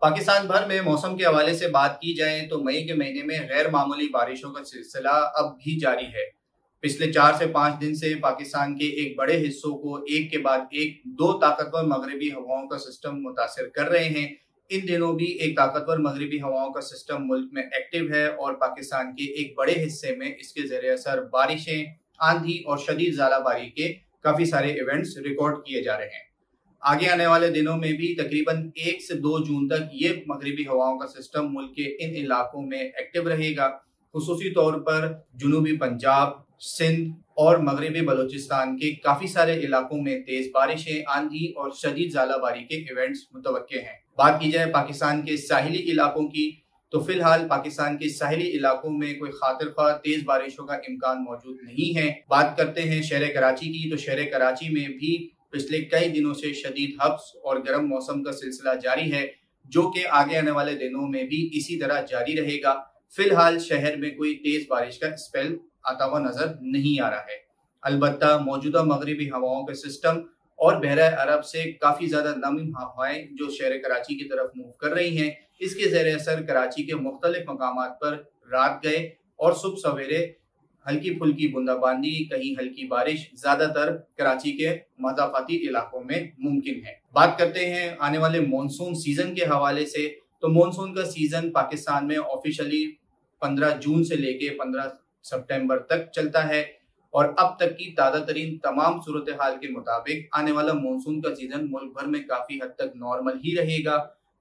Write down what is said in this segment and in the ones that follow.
पाकिस्तान भर में मौसम के हवाले से बात की जाए तो मई के महीने में गैर मामूली बारिशों का सिलसिला अब भी जारी है। पिछले 4 से 5 दिन से पाकिस्तान के एक बड़े हिस्सों को एक के बाद एक दो ताकतवर मगरिबी हवाओं का सिस्टम मुतासिर कर रहे हैं। इन दिनों भी एक ताकतवर मगरिबी हवाओं का सिस्टम मुल्क में एक्टिव है और पाकिस्तान के एक बड़े हिस्से में इसके ज़रिए असर बारिशें, आंधी और शदीद ज़ालाबारी के काफी सारे इवेंट्स रिकॉर्ड किए जा रहे हैं। आगे आने वाले दिनों में भी तकरीबन 1 से 2 जून तक ये मगरिबी हवाओं का सिस्टम मुल्क के इन इलाकों में एक्टिव रहेगा। खुसूसी तौर पर जुनूबी पंजाब, सिंध और मगरिबी बलूचिस्तान के काफी सारे इलाकों में तेज बारिशें, आंधी और शदीद ज़ालाबारी के इवेंट्स मुतवक्के हैं। बात की जाए पाकिस्तान के साहिली इलाकों की तो फिलहाल पाकिस्तान के साहिली इलाकों में कोई खातिर ख्वाह तेज बारिशों का इम्कान मौजूद नहीं है। बात करते हैं शहर कराची की तो शहर कराची में भी पिछले कई दिनों से शदीद हब्स और गर्म मौसम का सिलसिला जारी है, जो कि आगे आने वाले दिनों में भी इसी तरह जारी रहेगा। फिलहाल शहर में कोई तेज बारिश का स्पेल आता हुआ नजर नहीं आ रहा है। अलबत्ता मौजूदा मगरिबी हवाओं के सिस्टम और बहरा अरब से काफी ज्यादा नमी हवाएं जो शहर कराची की तरफ मूव कर रही हैं, इसके ज़ेर असर कराची के मुख्तलिफ मकामात पर रात गए और सुबह सवेरे हल्की फुल्की बूंदाबांदी, कहीं हल्की बारिश ज्यादातर कराची के मज़ाफ़ाती इलाकों में मुमकिन है। बात करते हैं आने वाले मॉनसून सीजन के हवाले से तो मॉनसून का सीजन पाकिस्तान में ऑफिशियली 15 जून से लेके 15 सितंबर तक चलता है और अब तक की ताज़ा तरीन तमाम सूरत हाल के मुताबिक आने वाला मॉनसून का सीजन मुल्क भर में काफी हद तक नॉर्मल ही रहेगा।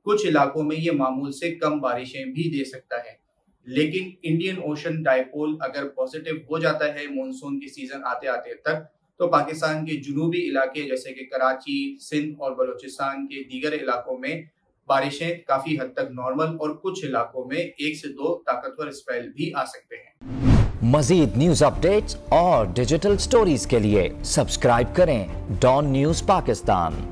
कुछ इलाकों में ये मामूल से कम बारिशें भी दे सकता है, लेकिन इंडियन ओशन डायपोल अगर पॉजिटिव हो जाता है मॉनसून की सीजन आते आते तक तो पाकिस्तान के जुनूबी इलाके जैसे कि कराची, सिंध और बलूचिस्तान के दीगर इलाकों में बारिशें काफी हद तक नॉर्मल और कुछ इलाकों में 1 से 2 ताकतवर स्पेल भी आ सकते हैं। मजीद न्यूज अपडेट्स और डिजिटल स्टोरीज के लिए सब्सक्राइब करें डॉन न्यूज पाकिस्तान।